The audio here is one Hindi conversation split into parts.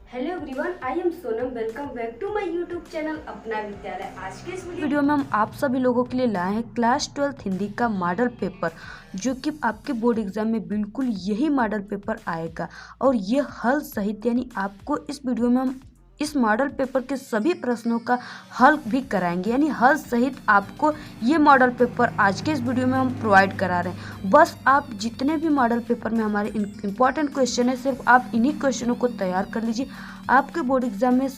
Hello everyone, I am Sonam. Welcome back to my YouTube channel अपना विद्यालय। आज के इस वीडियो में हम आप सभी लोगों के लिए लाए हैं क्लास 12 हिंदी का मॉडल पेपर, जो कि आपके बोर्ड एग्जाम में बिल्कुल यही मॉडल पेपर आएगा। और ये हल सहित यानी आपको इस वीडियो में हम इस मॉडल पेपर के सभी प्रश्नों का हल भी कराएंगे, यानी हल सहित आपको ये मॉडल पेपर आज के इस वीडियो में हम प्रोवाइड करा रहे हैं। बस आप जितने भी मॉडल पेपर में हमारे इंपॉर्टेंट क्वेश्चन है, सिर्फ आप इन्हीं क्वेश्चनों को तैयार कर लीजिए। आपके बोर्ड एग्जाम में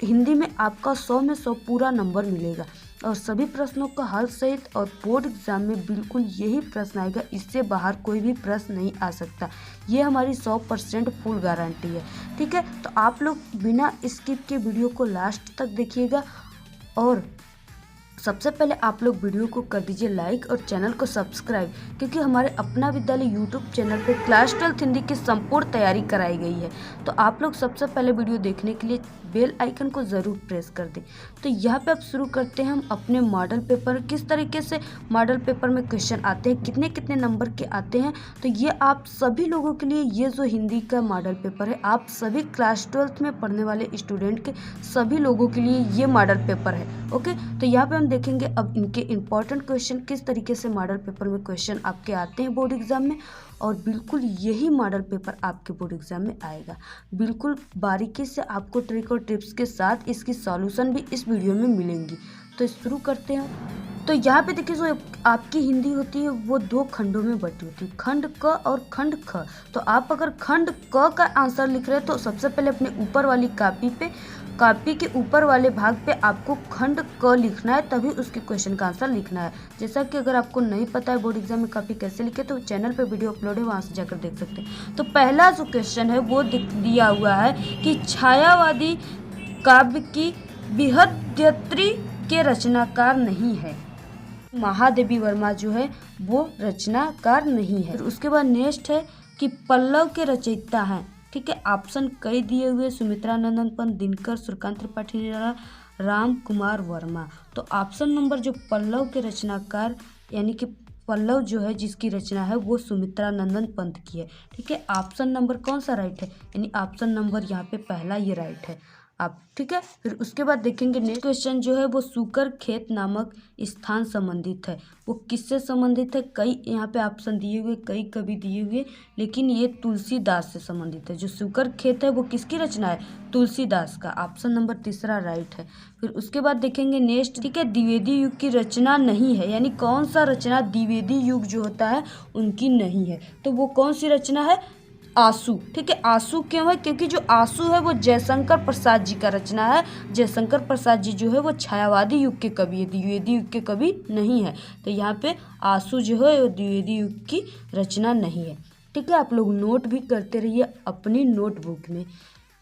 हिंदी में आपका 100 में 100 पूरा नंबर मिलेगा और सभी प्रश्नों का हल सहित। और बोर्ड एग्जाम में बिल्कुल यही प्रश्न आएगा, इससे बाहर कोई भी प्रश्न नहीं आ सकता। ये हमारी 100% फुल गारंटी है। ठीक है, तो आप लोग बिना स्किप के वीडियो को लास्ट तक देखिएगा। और सबसे पहले आप लोग वीडियो को कर दीजिए लाइक और चैनल को सब्सक्राइब, क्योंकि हमारे अपना विद्यालय यूट्यूब चैनल पे क्लास 12 हिंदी की संपूर्ण तैयारी कराई गई है। तो आप लोग सबसे पहले वीडियो देखने के लिए बेल आइकन को ज़रूर प्रेस कर दें। तो यहाँ पे अब शुरू करते हैं हम अपने मॉडल पेपर। किस तरीके से मॉडल पेपर में क्वेश्चन आते हैं, कितने कितने नंबर के आते हैं, तो ये आप सभी लोगों के लिए ये जो हिंदी का मॉडल पेपर है, आप सभी क्लास 12 में पढ़ने वाले स्टूडेंट के सभी लोगों के लिए ये मॉडल पेपर है। ओके, तो यहाँ पे हम देखेंगे अब इनके इम्पॉर्टेंट क्वेश्चन, किस तरीके से मॉडल पेपर में क्वेश्चन आपके आते हैं बोर्ड एग्जाम में। और बिल्कुल यही मॉडल पेपर आपके बोर्ड एग्जाम में आएगा। बिल्कुल बारीकी से आपको ट्रिक और टिप्स के साथ इसकी सॉल्यूशन भी इस वीडियो में मिलेंगी। तो शुरू करते हैं। तो यहाँ पे देखिए, जो आपकी हिंदी होती है वो 2 खंडों में बटी होती है, खंड क और खंड ख। तो आप अगर खंड क का आंसर लिख रहे हैं तो सबसे पहले अपने ऊपर वाली कॉपी के ऊपर वाले भाग पे आपको खंड क लिखना है, तभी उसके क्वेश्चन का आंसर लिखना है। जैसा कि अगर आपको नहीं पता है बोर्ड एग्जाम में कॉपी कैसे लिखे, तो चैनल पे वीडियो अपलोड है, वहाँ से जाकर देख सकते हैं। तो पहला जो क्वेश्चन है वो दिया हुआ है कि छायावादी काव्य की बृहद्रथी के रचनाकार नहीं है। महादेवी वर्मा जो है वो रचनाकार नहीं है। फिर उसके बाद नेक्स्ट है कि पल्लव के रचयिता हैं। ठीक है, ऑप्शन कई दिए हुए, सुमित्रा नंदन पंत, दिनकर, सूर्यकांत त्रिपाठी, राम कुमार वर्मा। तो ऑप्शन नंबर जो पल्लव के रचनाकार यानी कि पल्लव जो है जिसकी रचना है वो सुमित्रा नंदन पंत की है। ठीक है, ऑप्शन नंबर कौन सा राइट है, यानी ऑप्शन नंबर यहाँ पे पहला ये राइट है आप। ठीक है, फिर उसके बाद देखेंगे नेक्स्ट क्वेश्चन जो है वो सुकर खेत नामक स्थान संबंधित है। वो किससे संबंधित है, कई यहाँ पे ऑप्शन दिए हुए, कई कवि दिए हुए, लेकिन ये तुलसीदास से संबंधित है। जो सुकर खेत है वो किसकी रचना है, तुलसीदास का। ऑप्शन नंबर तीसरा राइट है। फिर उसके बाद देखेंगे नेक्स्ट, ठीक है, द्विवेदी युग की रचना नहीं है, यानी कौन सा रचना द्विवेदी युग जो होता है उनकी नहीं है। तो वो कौन सी रचना है, आंसू। ठीक है, आंसू क्यों है, क्योंकि जो आंसू है वो जयशंकर प्रसाद जी का रचना है। जयशंकर प्रसाद जी जो है वो छायावादी युग के कवि है, द्विवेदी युग के कवि नहीं है। तो यहाँ पे आंसू जो है वो द्विवेदी युग की रचना नहीं है। ठीक है, आप लोग नोट भी करते रहिए अपनी नोटबुक में।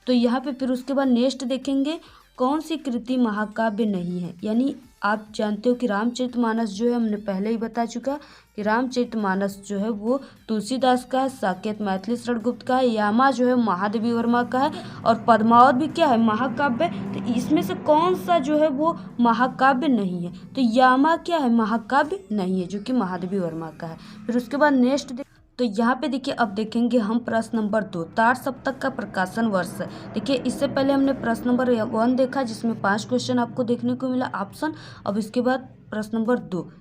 तो यहाँ पे फिर उसके बाद नेक्स्ट देखेंगे कौन सी कृति महाकाव्य नहीं है। यानी आप जानते हो कि रामचरितमानस जो है, हमने पहले ही बता चुका कि रामचरितमानस जो है वो तुलसीदास का है, साकेत मैथिली शरण गुप्त का है, यामा जो है महादेवी वर्मा का है, और पद्मावत भी क्या है, महाकाव्य। तो इसमें से कौन सा जो है वो महाकाव्य नहीं है, तो यामा क्या है, महाकाव्य नहीं है, जो कि महादेवी वर्मा का है। फिर उसके बाद नेक्स्ट तो यहाँ पे देखिए, अब देखेंगे हम प्रश्न नंबर 2, तार सप्तक का प्रकाशन वर्ष। देखिए, इससे पहले हमने प्रश्न नंबर 1 देखा जिसमें 5 क्वेश्चन आपको देखने को मिला ऑप्शन। अब इसके बाद प्रश्न नंबर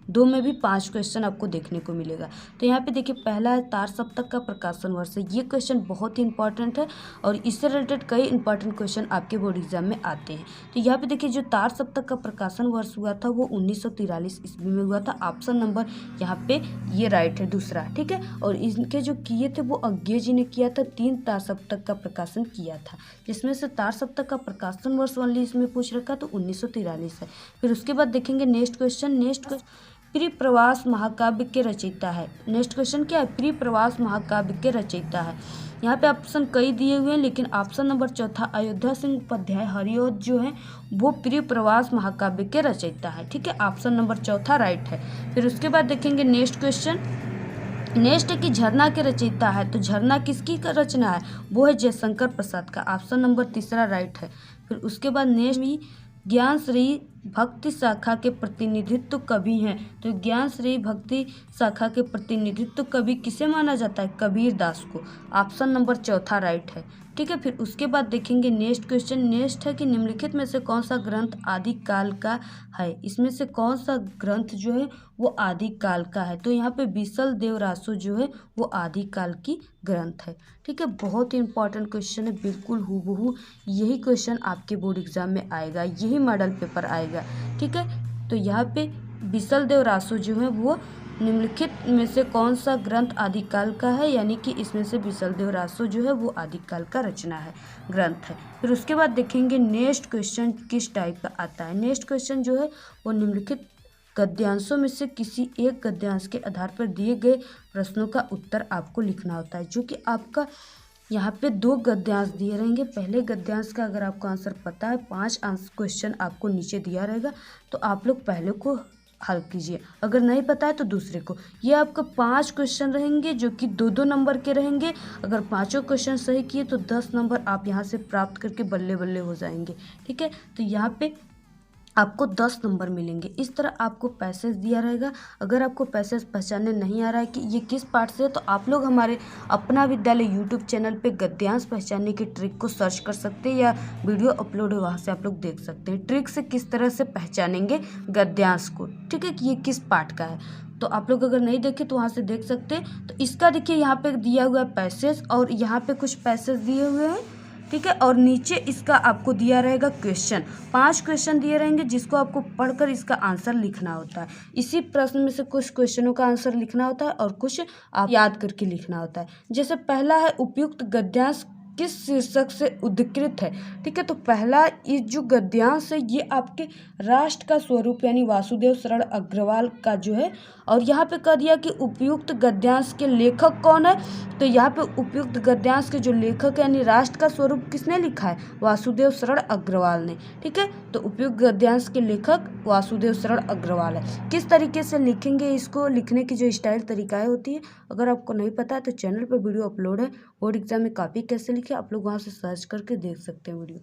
2 में भी 5 क्वेश्चन आपको देखने को मिलेगा। तो यहाँ पे देखिए, पहला है तार सप्तक का प्रकाशन वर्ष। ये क्वेश्चन बहुत ही इंपॉर्टेंट है और इससे रिलेटेड कई इंपॉर्टेंट क्वेश्चन आपके बोर्ड एग्जाम में आते हैं। तो यहाँ पे देखिए, जो तार सप्तक का प्रकाशन वर्ष हुआ था वो 1943 ईस्वी में हुआ था। ऑप्शन नंबर यहाँ पे ये राइट है, दूसरा। ठीक है, और इनके जो किए थे वो अज्ञे जी ने किया था, 3 तार सप्तक का प्रकाशन किया था, जिसमें से तार सप्तक का प्रकाशन वर्ष वाली इसमें पूछ रखा तो 1943 है। फिर उसके बाद देखेंगे नेक्स्ट क्वेश्चन प्रिय प्रवास महाकाव्य के रचयिता है। नेक्स्ट क्वेश्चन क्या है, प्रिय प्रवास महाकाव्य के रचयिता है। यहाँ पे ऑप्शन कई दिए हुए हैं, लेकिन ऑप्शन नंबर चौथा अयोध्या सिंह उपाध्याय हरिऔध जो है वो प्रिय प्रवास महाकाव्य के रचयिता है। ठीक है, ऑप्शन नंबर चौथा राइट है। फिर उसके बाद देखेंगे नेक्स्ट क्वेश्चन, नेक्स्ट है कि झरना के रचयिता है। तो झरना किसकी रचना है, वो है जयशंकर प्रसाद का। ऑप्शन नंबर तीसरा राइट है। फिर उसके बाद नेक्स्ट भी ज्ञान श्री भक्ति शाखा के प्रतिनिधित्व कवि हैं। तो ज्ञान श्री भक्ति शाखा के प्रतिनिधित्व कवि किसे माना जाता है, कबीर दास को। ऑप्शन नंबर चौथा राइट है। ठीक है। फिर उसके बाद देखेंगे नेक्स्ट क्वेश्चन। नेक्स्ट है कि निम्नलिखित में से कौन सा ग्रंथ आदिकाल का है। इसमें से कौन सा ग्रंथ जो है वो आदिकाल का है। तो यहाँ पे बीसल देवरासु जो है वो आदिकाल की ग्रंथ है। ठीक है, बहुत ही इंपॉर्टेंट क्वेश्चन है, बिल्कुल हूबहू यही क्वेश्चन आपके बोर्ड एग्जाम में आएगा, यही मॉडल पेपर आएगा। ठीक है, तो यहाँ पे बीसल देवरासु जो है वो निम्नलिखित में से कौन सा ग्रंथ आदिकाल का है, यानी कि इसमें से बीसल देवरासु जो है वो आदिकाल का रचना है, ग्रंथ है। फिर उसके बाद देखेंगे नेक्स्ट क्वेश्चन किस टाइप का आता है। नेक्स्ट क्वेश्चन जो है वो निम्नलिखित गद्यांशों में से किसी एक गद्यांश के आधार पर दिए गए प्रश्नों का उत्तर आपको लिखना होता है, जो कि आपका यहाँ पे 2 गद्यांश दिए रहेंगे। पहले गद्यांश का अगर आपको आंसर पता है, 5 क्वेश्चन आपको नीचे दिया रहेगा, तो आप लोग पहले को हल कीजिए, अगर नहीं पता है तो दूसरे को। ये आपका 5 क्वेश्चन रहेंगे जो कि 2-2 नंबर के रहेंगे। अगर पाँचों क्वेश्चन सही किए तो 10 नंबर आप यहाँ से प्राप्त करके बल्ले बल्ले हो जाएंगे। ठीक है, तो यहाँ पे आपको 10 नंबर मिलेंगे। इस तरह आपको पैसेज दिया रहेगा। अगर आपको पैसेज पहचानने नहीं आ रहा है कि ये किस पार्ट से है, तो आप लोग हमारे अपना विद्यालय यूट्यूब चैनल पे गद्यांश पहचानने की ट्रिक को सर्च कर सकते हैं, या वीडियो अपलोड है वहाँ से आप लोग देख सकते हैं ट्रिक से किस तरह से पहचानेंगे गद्यांश को। ठीक है, कि ये किस पार्ट का है, तो आप लोग अगर नहीं देखे तो वहाँ से देख सकते हैं। तो इसका देखिए यहाँ पे दिया हुआ है पैसेज, और यहाँ पे कुछ पैसेज दिए हुए हैं। ठीक है, और नीचे इसका आपको दिया रहेगा क्वेश्चन। 5 क्वेश्चन दिए रहेंगे जिसको आपको पढ़कर इसका आंसर लिखना होता है। इसी प्रश्न में से कुछ क्वेश्चनों का आंसर लिखना होता है और कुछ आप याद करके लिखना होता है। जैसे पहला है उपयुक्त गद्यांश किस शीर्षक से उद्धृत है। ठीक है, तो पहला ये जो गद्यांश है ये आपके राष्ट्र का स्वरूप यानी वासुदेव शरण अग्रवाल का जो है, और यहाँ पे कह दिया कि उपयुक्त गद्यांश के लेखक कौन है। तो यहाँ पे उपयुक्त गद्यांश के जो लेखक है यानी राष्ट्र का स्वरूप किसने लिखा है, वासुदेव शरण अग्रवाल ने। ठीक है, तो उपयुक्त गद्यांश के लेखक वासुदेव शरण अग्रवाल है। किस तरीके से लिखेंगे, इसको लिखने की जो स्टाइल तरीकाएं होती है, अगर आपको नहीं पता है तो चैनल पर वीडियो अपलोड है, बोर्ड एग्जाम में कॉपी कैसे लिखे आप लोग वहाँ से सर्च करके देख सकते हैं वीडियो।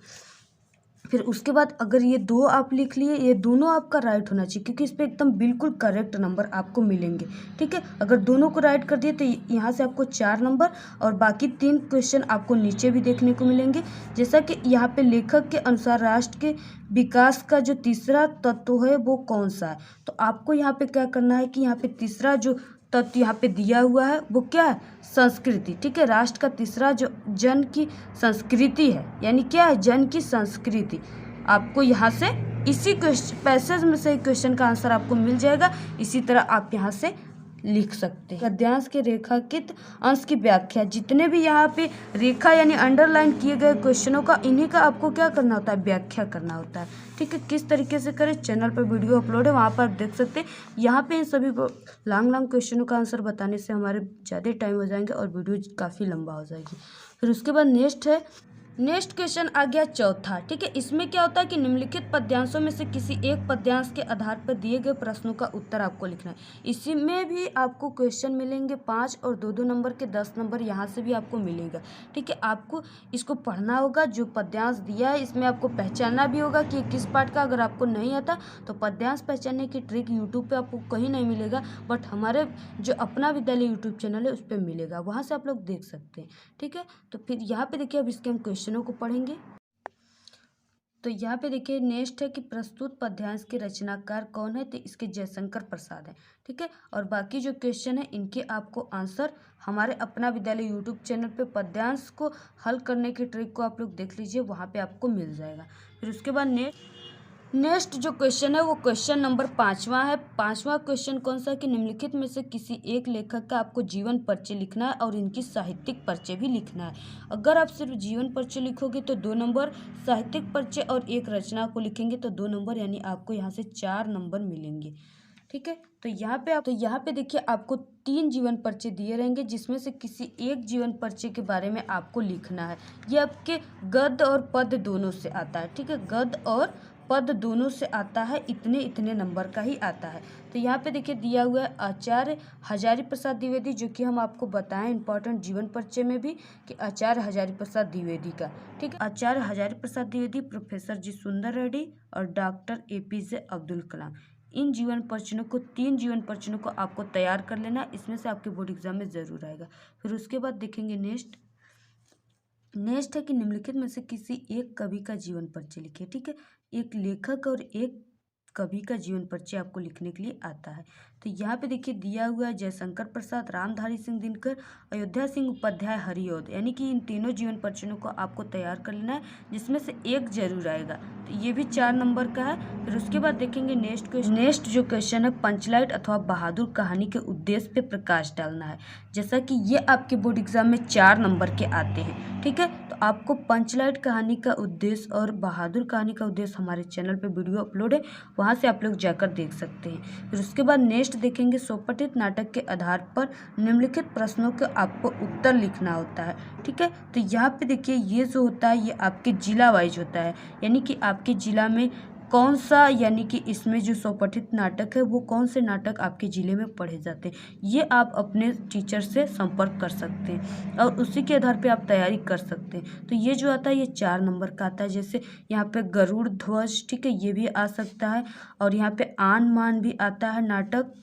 फिर उसके बाद अगर ये 2 आप लिख लिए, ये दोनों आपका राइट होना चाहिए, क्योंकि इस पर एकदम बिल्कुल करेक्ट नंबर आपको मिलेंगे। ठीक है, अगर दोनों को राइट कर दिए तो यहाँ से आपको 4 नंबर, और बाकी 3 क्वेश्चन आपको नीचे भी देखने को मिलेंगे। जैसा कि यहाँ पे लेखक के अनुसार राष्ट्र के विकास का जो तीसरा तत्व है वो कौन सा है। तो आपको यहाँ पे क्या करना है कि यहाँ पे तीसरा जो तत्व यहाँ पे दिया हुआ है वो क्या है, संस्कृति। ठीक है, राष्ट्र का तीसरा जो जन की संस्कृति है, यानी क्या है, जन की संस्कृति। आपको यहाँ से इसी क्वेश्चन पैसेज में से क्वेश्चन का आंसर आपको मिल जाएगा। इसी तरह आप यहाँ से लिख सकते हैं। गद्यांश के रेखांकित अंश की व्याख्या, जितने भी यहाँ पे रेखा यानी अंडरलाइन किए गए क्वेश्चनों का, इन्हीं का आपको क्या करना होता है, व्याख्या करना होता है। ठीक है, किस तरीके से करें, चैनल पर वीडियो अपलोड है, वहाँ पर आप देख सकते हैं। यहाँ पे इन सभी लॉन्ग क्वेश्चनों का आंसर बताने से हमारे ज़्यादा टाइम हो जाएंगे और वीडियो काफ़ी लंबा हो जाएगी। फिर उसके बाद नेक्स्ट क्वेश्चन आ गया चौथा। ठीक है, इसमें क्या होता है कि निम्नलिखित पद्यांशों में से किसी एक पद्यांश के आधार पर दिए गए प्रश्नों का उत्तर आपको लिखना है। इसी में भी आपको क्वेश्चन मिलेंगे 5 और 2-2 नंबर के 10 नंबर यहाँ से भी आपको मिलेगा। ठीक है, आपको इसको पढ़ना होगा, जो पद्यांश दिया है इसमें आपको पहचानना भी होगा कि किस पार्ट का। अगर आपको नहीं आता तो पद्यांश पहचानने की ट्रिक यूट्यूब पे आपको कहीं नहीं मिलेगा, बट हमारे जो अपना विद्यालय यूट्यूब चैनल है उस पर मिलेगा, वहाँ से आप लोग देख सकते हैं। ठीक है, तो फिर यहाँ पे देखिए अब इसके हम क्वेश्चनों को पढ़ेंगे। तो यहाँ पे देखिए नेक्स्ट है कि प्रस्तुत पद्यांश के रचनाकार कौन है, तो इसके जयशंकर प्रसाद है। ठीक है, और बाकी जो क्वेश्चन है इनके आपको आंसर हमारे अपना विद्यालय यूट्यूब चैनल पे पद्यांश को हल करने की ट्रिक को आप लोग देख लीजिए, वहाँ पे आपको मिल जाएगा। फिर उसके बाद नेक्स्ट जो क्वेश्चन है वो क्वेश्चन नंबर 5वां है। 5वां क्वेश्चन कौन सा है कि निम्नलिखित में से किसी एक लेखक का आपको जीवन परिचय लिखना है और इनकी साहित्यिक परिचय भी लिखना है। अगर आप सिर्फ जीवन परिचय लिखोगे तो 2 नंबर, साहित्यिक परिचय और एक रचना को लिखेंगे तो 2 नंबर, यानी आपको यहाँ से 4 नंबर मिलेंगे। ठीक है, तो यहाँ पे देखिए आपको 3 जीवन परिचय दिए रहेंगे, जिसमें से किसी एक जीवन परिचय के बारे में आपको लिखना है। ये आपके गद्य और पद्य दोनों से आता है। ठीक है, गद्य और पद दोनों से आता है, इतने नंबर का ही आता है। तो यहाँ पे देखिए दिया हुआ है आचार्य हजारी प्रसाद द्विवेदी, जो कि हम आपको बताएं इंपॉर्टेंट जीवन परिचय में भी कि आचार्य हजारी प्रसाद द्विवेदी का। ठीक है, आचार्य हजारी प्रसाद द्विवेदी, प्रोफेसर जी सुंदर रेड्डी और डॉक्टर APJ अब्दुल कलाम। इन जीवन परिचयों को 3 जीवन परिचयों को आपको तैयार कर लेना, इसमें से आपके बोर्ड एग्जाम में ज़रूर आएगा। फिर उसके बाद देखेंगे नेक्स्ट है कि निम्नलिखित में से किसी एक कवि का जीवन परिचय लिखिए। ठीक है, एक लेखक और एक कवि का जीवन परिचय आपको लिखने के लिए आता है। तो यहाँ पे देखिए दिया हुआ है जयशंकर प्रसाद, रामधारी सिंह दिनकर, अयोध्या सिंह उपाध्याय, हरिऔध, यानी कि इन तीनों जीवन परिचयों को आपको तैयार कर लेना है, जिसमें से एक जरूर आएगा। तो ये भी 4 नंबर का है। फिर उसके बाद देखेंगे नेक्स्ट जो क्वेश्चन है, पंचलाइट अथवा बहादुर कहानी के उद्देश्य पे प्रकाश डालना है। जैसा कि ये आपके बोर्ड एग्जाम में 4 नंबर के आते हैं। ठीक है, तो आपको पंचलाइट कहानी का उद्देश्य और बहादुर कहानी का उद्देश्य हमारे चैनल पे वीडियो अपलोड है, वहाँ से आप लोग जाकर देख सकते हैं। फिर उसके बाद नेक्स्ट देखेंगे, स्वपठित नाटक के आधार पर निम्नलिखित प्रश्नों के आपको उत्तर लिखना होता है। ठीक है, तो यहाँ पे देखिए ये जो होता है ये आपके जिला वाइज होता है, यानी कि आपके जिला में कौन सा, यानी कि इसमें जो स्वपठित नाटक है वो कौन से नाटक आपके ज़िले में पढ़े जाते हैं, ये आप अपने टीचर से संपर्क कर सकते हैं और उसी के आधार पे आप तैयारी कर सकते हैं। तो ये जो आता है ये 4 नंबर का आता है। जैसे यहाँ पे गरुड़ ध्वज, ठीक है, ये भी आ सकता है, और यहाँ पे आन मान भी आता है नाटक।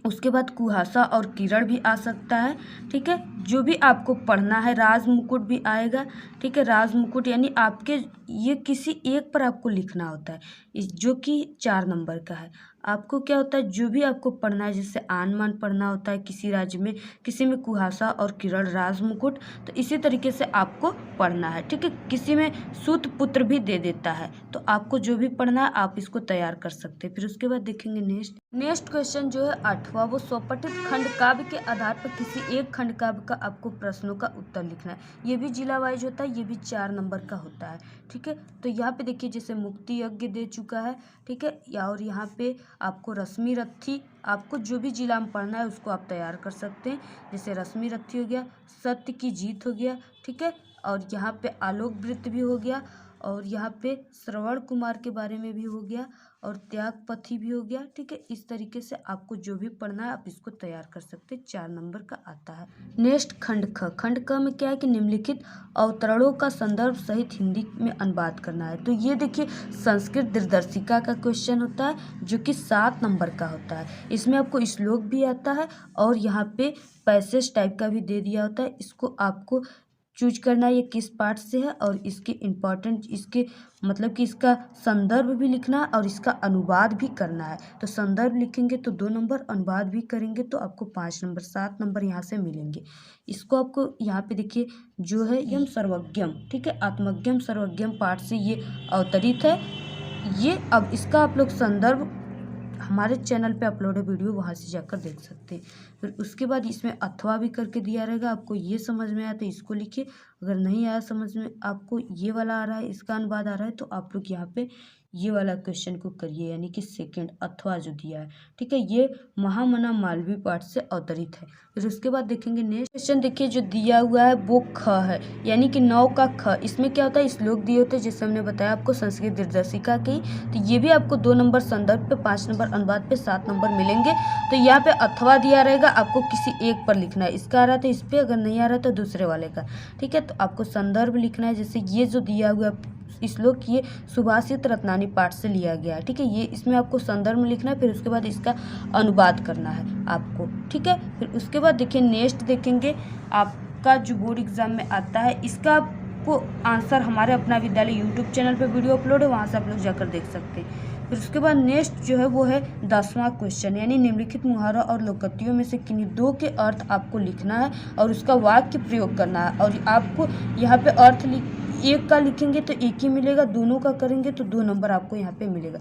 उसके बाद कुहासा और किरण भी आ सकता है। ठीक है, जो भी आपको पढ़ना है, राज मुकुट भी आएगा। ठीक है, राज मुकुट यानी आपके ये किसी एक पर आपको लिखना होता है, जो कि 4 नंबर का है। आपको क्या होता है, जो भी आपको पढ़ना है, जैसे आन मान पढ़ना होता है किसी राज्य में, किसी में कुहासा और किरण, राज मुकुट, तो इसी तरीके से आपको पढ़ना है। ठीक है, किसी में सूत पुत्र भी दे देता है, तो आपको जो भी पढ़ना है आप इसको तैयार कर सकते हैं। फिर उसके बाद देखेंगे नेक्स्ट क्वेश्चन जो है 8वां, वो स्वपठित खंड काव्य के आधार पर किसी एक खंड काव्य का आपको प्रश्नों का उत्तर लिखना है। ये भी जिला वाइज होता है, ये भी 4 नंबर का होता है। ठीक है, तो यहाँ पे देखिए जैसे मुक्ति यज्ञ दे चुका है। ठीक है, और यहाँ पे आपको रश्मि रथी, आपको जो भी जिला में पढ़ना है उसको आप तैयार कर सकते हैं। जैसे रश्मि रथी हो गया, सत्य की जीत हो गया। ठीक है, और यहाँ पे आलोक वृत्त भी हो गया, और यहाँ पे श्रवण कुमार के बारे में भी हो गया, और त्यागपथी भी हो गया। ठीक है, इस तरीके से आपको जो भी पढ़ना है आप इसको तैयार कर सकते हैं। 4 नंबर का आता है। नेक्स्ट खंड ख में क्या है कि निम्नलिखित अवतरणों का संदर्भ सहित हिंदी में अनुवाद करना है। तो ये देखिए संस्कृत दिनदर्शिका का क्वेश्चन होता है, जो कि 7 नंबर का होता है। इसमें आपको श्लोक भी आता है और यहाँ पे पैसेज टाइप का भी दे दिया होता है। इसको आपको चूज करना है ये किस पार्ट से है, और इसके इम्पॉर्टेंट, इसके मतलब कि इसका संदर्भ भी लिखना है और इसका अनुवाद भी करना है। तो संदर्भ लिखेंगे तो 2 नंबर, अनुवाद भी करेंगे तो आपको 5 नंबर, 7 नंबर यहाँ से मिलेंगे। इसको आपको यहाँ पे देखिए जो है यम सर्वज्ञम, ठीक है, आत्मज्ञम सर्वज्ञम पाठ से ये अवतरित है। ये अब इसका आप लोग संदर्भ हमारे चैनल पे अपलोड है वीडियो, वहाँ से जाकर देख सकते हैं। फिर उसके बाद इसमें अथवा भी करके दिया रहेगा। आपको ये समझ में आया तो इसको लिखिए, अगर नहीं आया समझ में, आपको ये वाला आ रहा है, इसका अनुवाद आ रहा है, तो आप लोग यहाँ पे ये वाला क्वेश्चन को करिए, यानी कि सेकंड अथवा जो दिया है। ठीक है, ये महामना मालवी पाठ से अवतरित है। फिर उसके बाद देखेंगे नेक्स्ट क्वेश्चन, देखिए जो दिया हुआ है वो ख है, यानी कि 9 का ख। इसमें क्या होता है, श्लोक दिए होते हैं, जैसे हमने बताया आपको संस्कृत दिनदर्शिका की। तो ये भी आपको 2 नंबर संदर्भ पे, 5 नंबर अनुवाद पे, 7 नंबर मिलेंगे। तो यहाँ पे अथवा दिया रहेगा, आपको किसी एक पर लिखना है। इसका आ रहा है तो इस पर, अगर नहीं आ रहा तो दूसरे वाले का। ठीक है, तो आपको संदर्भ लिखना है। जैसे ये जो दिया हुआ श्लोक, ये सुभाषित रत्नानी पाठ से लिया गया है। ठीक है, ये इसमें आपको संदर्भ में लिखना है, फिर उसके बाद इसका अनुवाद करना है आपको। ठीक है, फिर उसके बाद देखिए नेक्स्ट देखेंगे आपका जो बोर्ड एग्जाम में आता है, इसका आपको आंसर हमारे अपना विद्यालय यूट्यूब चैनल पर वीडियो अपलोड है, वहाँ से आप लोग जाकर देख सकते हैं। फिर उसके बाद नेक्स्ट जो है वो है 10वां क्वेश्चन, यानी निम्नलिखित मुहावरा और लोकोक्तियों में से किन्हीं 2 के अर्थ आपको लिखना है और उसका वाक्य प्रयोग करना है। और आपको यहाँ पे अर्थ एक का लिखेंगे तो 1 ही मिलेगा, दोनों का करेंगे तो 2 नंबर आपको यहाँ पे मिलेगा।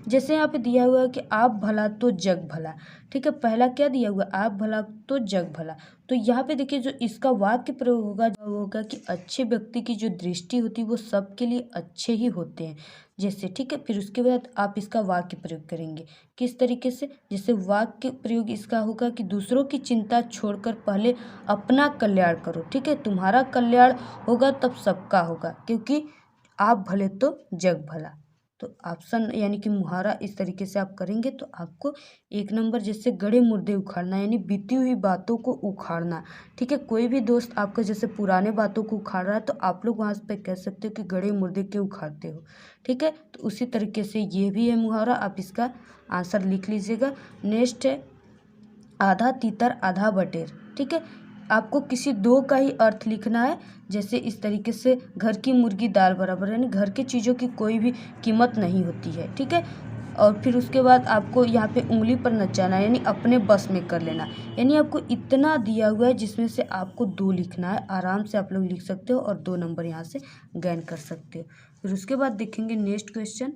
जैसे यहाँ पे दिया हुआ है कि आप भला तो जग भला। ठीक है, पहला क्या दिया हुआ है, आप भला तो जग भला। तो यहाँ पे देखिए जो इसका वाक्य प्रयोग होगा वो होगा कि अच्छे व्यक्ति की जो दृष्टि होती है वो सबके लिए अच्छे ही होते हैं। जैसे, ठीक है, फिर उसके बाद आप इसका वाक्य प्रयोग करेंगे किस तरीके से, जैसे वाक्य प्रयोग इसका होगा कि दूसरों की चिंता छोड़कर पहले अपना कल्याण करो। ठीक है, तुम्हारा कल्याण होगा तब सबका होगा, क्योंकि आप भले तो जग भला। तो ऑप्शन यानी कि मुहावरा इस तरीके से आप करेंगे तो आपको 1 नंबर। जैसे गड़े मुर्दे उखाड़ना, यानी बीती हुई बातों को उखाड़ना। ठीक है, कोई भी दोस्त आपका जैसे पुराने बातों को उखाड़ रहा है तो आप लोग वहाँ पे कह सकते हो कि गड़े मुर्दे क्यों उखाड़ते हो। ठीक है, तो उसी तरीके से ये भी है मुहावरा, आप इसका आंसर लिख लीजिएगा। नेक्स्ट है आधा तीतर आधा बटेर। ठीक है, आपको किसी दो का ही अर्थ लिखना है। जैसे इस तरीके से घर की मुर्गी दाल बराबर, यानी घर की चीज़ों की कोई भी कीमत नहीं होती है, ठीक है। और फिर उसके बाद आपको यहाँ पे उंगली पर नचाना है, यानी अपने बस में कर लेना। यानी आपको इतना दिया हुआ है जिसमें से आपको 2 लिखना है। आराम से आप लोग लिख सकते हो और 2 नंबर यहाँ से गेन कर सकते हो। फिर उसके बाद देखेंगे नेक्स्ट क्वेश्चन।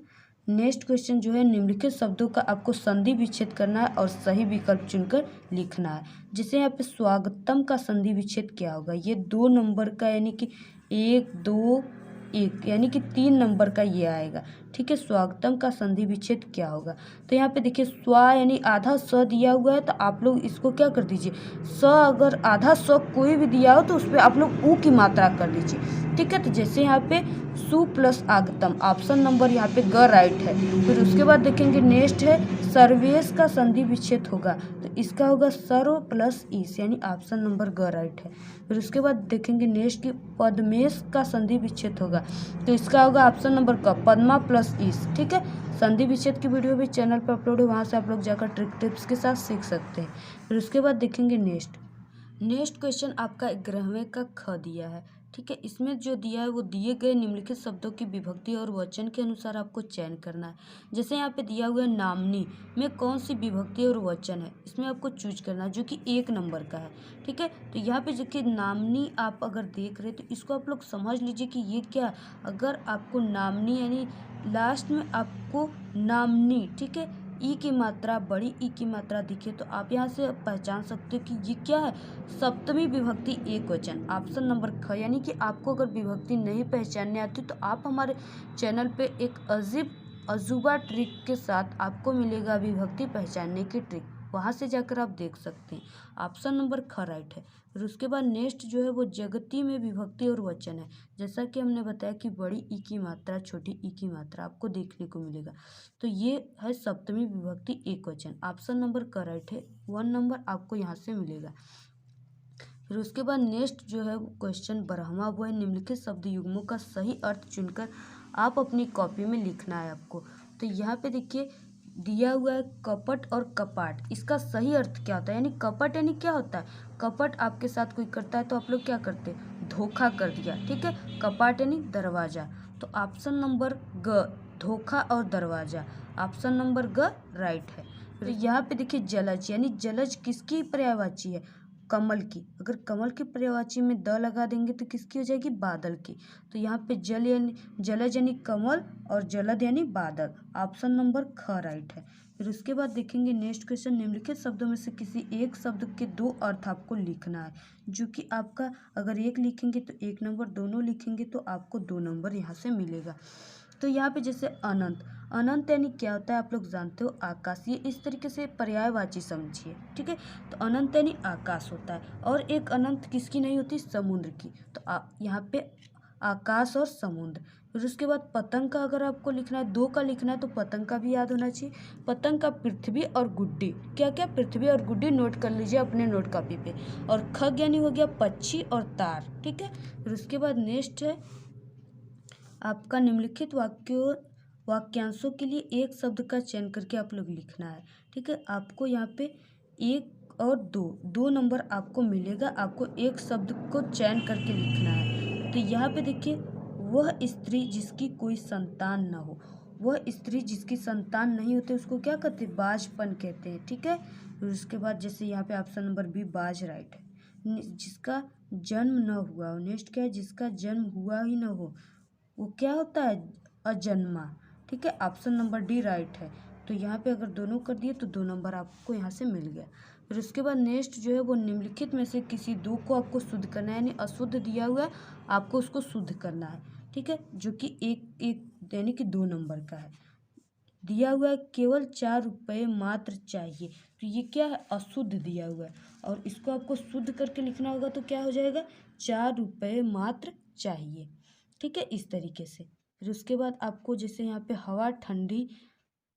नेक्स्ट क्वेश्चन जो है, निम्नलिखित शब्दों का आपको संधि विच्छेद करना है और सही विकल्प चुनकर लिखना है। जैसे यहाँ पे स्वागतम का संधि विच्छेद क्या होगा, ये 2 नंबर का, यानी कि 1 2 1, यानी कि 3 नंबर का ये आएगा, ठीक है। स्वागतम का संधि विच्छेद क्या होगा, तो यहाँ पे देखिए स्वा यानी आधा स दिया हुआ है, तो आप लोग इसको क्या कर दीजिए, स अगर आधा स कोई भी दिया हो तो उस पर आप लोग ऊ की मात्रा कर दीजिए, ठीक है। तो जैसे यहाँ पे सु प्लस आगतम, ऑप्शन नंबर यहाँ पे ग राइट है। फिर उसके बाद देखेंगे नेक्स्ट है सर्वेश का संधि विच्छेद होगा, तो इसका होगा सर्व प्लस ईस, यानी ऑप्शन नंबर ग राइट है। फिर उसके बाद देखेंगे नेक्स्ट की पद्मेश का संधि विच्छेद होगा, तो इसका होगा ऑप्शन नंबर क, पद्मा प्लस ईस, ठीक है। संधि विच्छेद की वीडियो भी चैनल पर अपलोड है, वहाँ से आप लोग जाकर ट्रिक टिप्स के साथ सीख सकते हैं। फिर उसके बाद देखेंगे नेक्स्ट क्वेश्चन आपका 11वें का ख दिया है, ठीक है। इसमें जो दिया है वो दिए गए निम्नलिखित शब्दों की विभक्ति और वचन के अनुसार आपको चयन करना है। जैसे यहाँ पे दिया हुआ है नामनी में कौन सी विभक्ति और वचन है, इसमें आपको चूज करना है, जो कि 1 नंबर का है, ठीक है। तो यहाँ पे जो कि नामनी आप अगर देख रहे तो इसको आप लोग समझ लीजिए कि ये क्या है। अगर आपको नामनी यानी लास्ट में आपको नामनी, ठीक है, ई की मात्रा, बड़ी ई की मात्रा दिखे तो आप यहाँ से पहचान सकते हो कि ये क्या है, सप्तमी विभक्ति एक वचन, ऑप्शन नंबर ख। यानी कि आपको अगर विभक्ति नहीं पहचानने आती तो आप हमारे चैनल पे एक अजूबा ट्रिक के साथ आपको मिलेगा विभक्ति पहचानने की ट्रिक, वहाँ से जाकर आप देख सकते हैं। ऑप्शन नंबर ख राइट है। फिर उसके बाद नेक्स्ट जो है वो जगती में विभक्ति और वचन है। जैसा कि हमने बताया कि बड़ी ई की मात्रा, छोटी ई की मात्रा आपको देखने को मिलेगा, तो ये है सप्तमी विभक्ति एक वचन, ऑप्शन नंबर क राइट है। 1 नंबर आपको यहाँ से मिलेगा। फिर उसके बाद नेक्स्ट जो है क्वेश्चन 12वां वो है निम्नलिखित शब्द युग्मों का सही अर्थ चुनकर आप अपनी कॉपी में लिखना है आपको। तो यहाँ पे देखिए दिया हुआ है कपट और कपाट, इसका सही अर्थ क्या होता है, यानी कपट यानी क्या होता है, कपट आपके साथ कोई करता है तो आप लोग क्या करते हैं, धोखा कर दिया, ठीक है। कपाट यानी दरवाजा, तो ऑप्शन नंबर ग, धोखा और दरवाजा, ऑप्शन नंबर ग राइट है। फिर यहाँ पे देखिए जलज, यानी जलज किसकी पर्यायवाची है, कमल की। अगर कमल की पर्यायवाची में द लगा देंगे तो किसकी हो जाएगी, बादल की। तो यहाँ पे जल यानी जलज यानी कमल और जलद यानी बादल, ऑप्शन नंबर ख राइट है। फिर उसके बाद देखेंगे नेक्स्ट क्वेश्चन, निम्नलिखित शब्दों में से किसी एक शब्द के 2 अर्थ आपको लिखना है, जो कि आपका अगर 1 लिखेंगे तो 1 नंबर, दोनों लिखेंगे तो आपको 2 नंबर यहाँ से मिलेगा। तो यहाँ पे जैसे अनंत, अनंत यानी क्या होता है आप लोग जानते हो, आकाश, ये इस तरीके से पर्यायवाची समझिए, ठीक है। तो अनंत यानी आकाश होता है, और एक अनंत किसकी नहीं होती, समुद्र की। तो यहाँ पे आकाश और समुद्र। फिर उसके बाद पतंग का अगर आपको लिखना है, 2 का लिखना है तो पतंग का भी याद होना चाहिए। पतंग का पृथ्वी और गुड्डी, क्या क्या, पृथ्वी और गुड्डी नोट कर लीजिए अपने नोट कॉपी पे। और खग यानी हो गया पक्षी और तार, ठीक है। फिर उसके बाद नेक्स्ट है आपका निम्नलिखित वाक्यांशों के लिए एक शब्द का चयन करके आप लोग लिखना है, ठीक है। आपको यहाँ पे 1 और 2 नंबर आपको मिलेगा, आपको एक शब्द को चयन करके लिखना है। तो यहाँ पे देखिए, वह स्त्री जिसकी कोई संतान न हो, वह स्त्री जिसकी संतान नहीं होते उसको क्या कहते हैं, बाजपन कहते हैं, ठीक है। फिर उसके बाद जैसे यहाँ पे ऑप्शन नंबर बी बाज राइट है। जिसका जन्म न हुआ हो, नेक्स्ट क्या है, जिसका जन्म हुआ ही न हो वो क्या होता है, अजन्मा, ठीक है। ऑप्शन नंबर डी राइट है। तो यहाँ पे अगर दोनों कर दिए तो 2 नंबर आपको यहाँ से मिल गया। फिर उसके बाद नेक्स्ट जो है वो निम्नलिखित में से किसी 2 को आपको शुद्ध करना है, यानी अशुद्ध दिया हुआ है आपको उसको शुद्ध करना है, ठीक है, जो कि एक यानी कि 2 नंबर का है। दिया हुआ है केवल 4 रुपये मात्र चाहिए, तो ये क्या है, अशुद्ध दिया हुआ है, और इसको आपको शुद्ध करके लिखना होगा तो क्या हो जाएगा, 4 रुपये मात्र चाहिए, ठीक है, इस तरीके से। फिर उसके बाद आपको जैसे यहाँ पे हवा ठंडी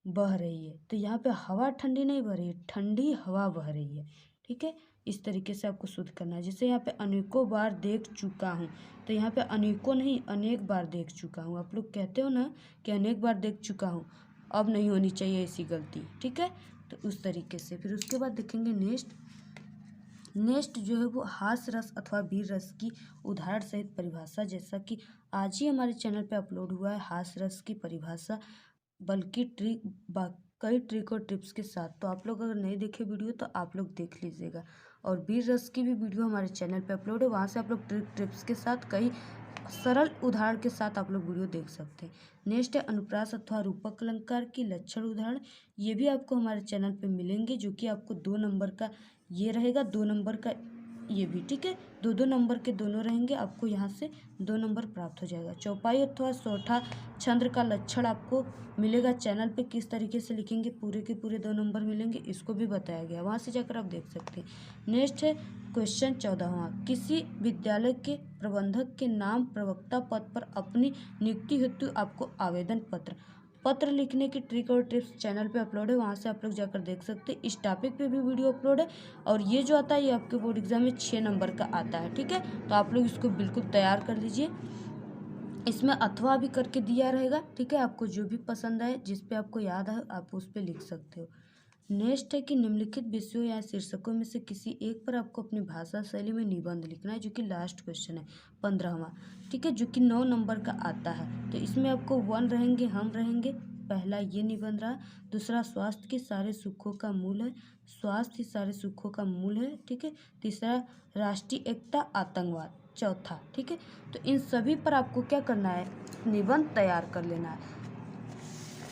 बह रही है, तो यहाँ पे हवा ठंडी नहीं बह रही है, ठंडी हवा बह रही है, ठीक है। इस तरीके से आपको शुद्ध करना है। जैसे यहाँ पे अनेकों बार देख चुका हूँ, तो यहाँ पे अनेकों नहीं, अनेक बार देख चुका हूँ। आप लोग कहते हो ना कि अनेक बार देख चुका हूँ, अब नहीं होनी चाहिए ऐसी गलती, ठीक है। तो उस तरीके से फिर उसके बाद देखेंगे नेक्स्ट नेक्स्ट जो है वो हास्य रस अथवा वीर रस की उदाहरण सहित परिभाषा, जैसा कि आज ही हमारे चैनल पे अपलोड हुआ है हास्य रस की परिभाषा, बल्कि कई ट्रिक और टिप्स के साथ। तो आप लोग अगर नहीं देखे वीडियो तो आप लोग देख लीजिएगा। और वीर रस की भी वीडियो हमारे चैनल पे अपलोड है, वहाँ से आप लोग ट्रिक टिप्स के साथ कई सरल उदाहरण के साथ आप लोग वीडियो देख सकते हैं। नेक्स्ट है अनुप्रास अथवा रूपक अलंकार की लक्षण उदाहरण, ये भी आपको हमारे चैनल पे मिलेंगे, जो कि आपको 2 नंबर का ये रहेगा, 2 नंबर का ये भी, ठीक है। 2 नंबर के दोनों रहेंगे, आपको यहाँ से 2 नंबर प्राप्त हो जाएगा। चौपाई अथवा सौठा छंद का लक्षण आपको मिलेगा चैनल पे, किस तरीके से लिखेंगे पूरे के पूरे 2 नंबर मिलेंगे, इसको भी बताया गया, वहाँ से जाकर आप देख सकते हैं। नेक्स्ट है क्वेश्चन 14वां, किसी विद्यालय के प्रबंधक के नाम प्रवक्ता पद पर अपनी नियुक्ति हेतु आपको आवेदन पत्र लिखने की ट्रिक और टिप्स चैनल पे अपलोड है, वहाँ से आप लोग जाकर देख सकते हैं। इस टॉपिक पे भी वीडियो अपलोड है, और ये जो आता है ये आपके बोर्ड एग्जाम में 6 नंबर का आता है, ठीक है। तो आप लोग इसको बिल्कुल तैयार कर लीजिए, इसमें अथवा भी करके दिया रहेगा, ठीक है। आपको जो भी पसंद आए, जिस पे आपको याद है, आप उस पे लिख सकते हो। नेक्स्ट है कि निम्नलिखित विषयों या शीर्षकों में से किसी एक पर आपको अपनी भाषा शैली में निबंध लिखना है, जो कि लास्ट क्वेश्चन है 15वां, ठीक है, जो कि 9 नंबर का आता है। तो इसमें आपको 1 रहेंगे, हम रहेंगे, पहला ये निबंध रहा। दूसरा स्वास्थ्य के सारे सुखों का मूल है, स्वास्थ्य सारे सुखों का मूल है, ठीक है। तीसरा राष्ट्रीय एकता आतंकवाद, चौथा, ठीक है। तो इन सभी पर आपको क्या करना है, निबंध तैयार कर लेना है।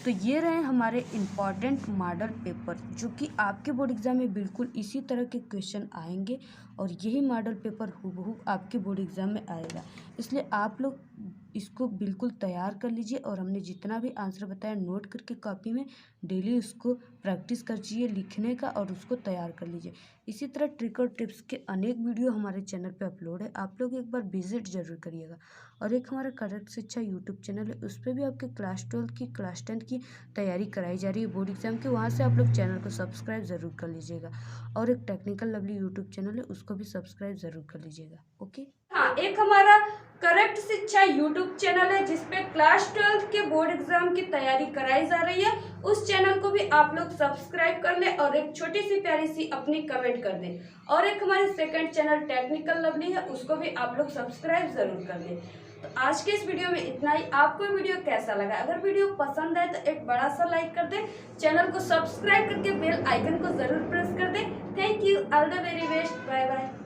तो ये रहे हमारे इम्पॉर्टेंट मॉडल पेपर, जो कि आपके बोर्ड एग्जाम में बिल्कुल इसी तरह के क्वेश्चन आएंगे, और यही मॉडल पेपर हूबहू आपके बोर्ड एग्जाम में आएगा। इसलिए आप लोग इसको बिल्कुल तैयार कर लीजिए, और हमने जितना भी आंसर बताया नोट करके कॉपी में डेली उसको प्रैक्टिस करिए लिखने का, और उसको तैयार कर लीजिए। इसी तरह ट्रिक और टिप्स के अनेक वीडियो हमारे चैनल पे अपलोड है, आप लोग एक बार विजिट जरूर करिएगा। और एक हमारा करेक्ट शिक्षा यूट्यूब चैनल है, उस पर भी आपके क्लास 12 की क्लास 10 की तैयारी कराई जा रही है बोर्ड एग्जाम की, वहाँ से आप लोग चैनल को सब्सक्राइब ज़रूर कर लीजिएगा। और एक टेक्निकल लवली यूट्यूब चैनल है, उसको भी सब्सक्राइब ज़रूर कर लीजिएगा। ओके, हाँ, एक हमारा करेक्ट शिक्षा यूट्यूब चैनल है, जिसपे क्लास 12 के बोर्ड एग्जाम की तैयारी कराई जा रही है, उस चैनल को भी आप लोग सब्सक्राइब कर लें, और एक छोटी सी प्यारी सी अपनी कमेंट कर दें। और एक हमारे सेकंड चैनल टेक्निकल लवली है, उसको भी आप लोग सब्सक्राइब जरूर कर लें। तो आज के इस वीडियो में इतना ही। आपको वीडियो कैसा लगा? अगर वीडियो पसंद आए तो एक बड़ा सा लाइक कर दें, चैनल को सब्सक्राइब करके बेल आइकन को जरूर प्रेस कर दें। Thank you, all the very best, bye bye.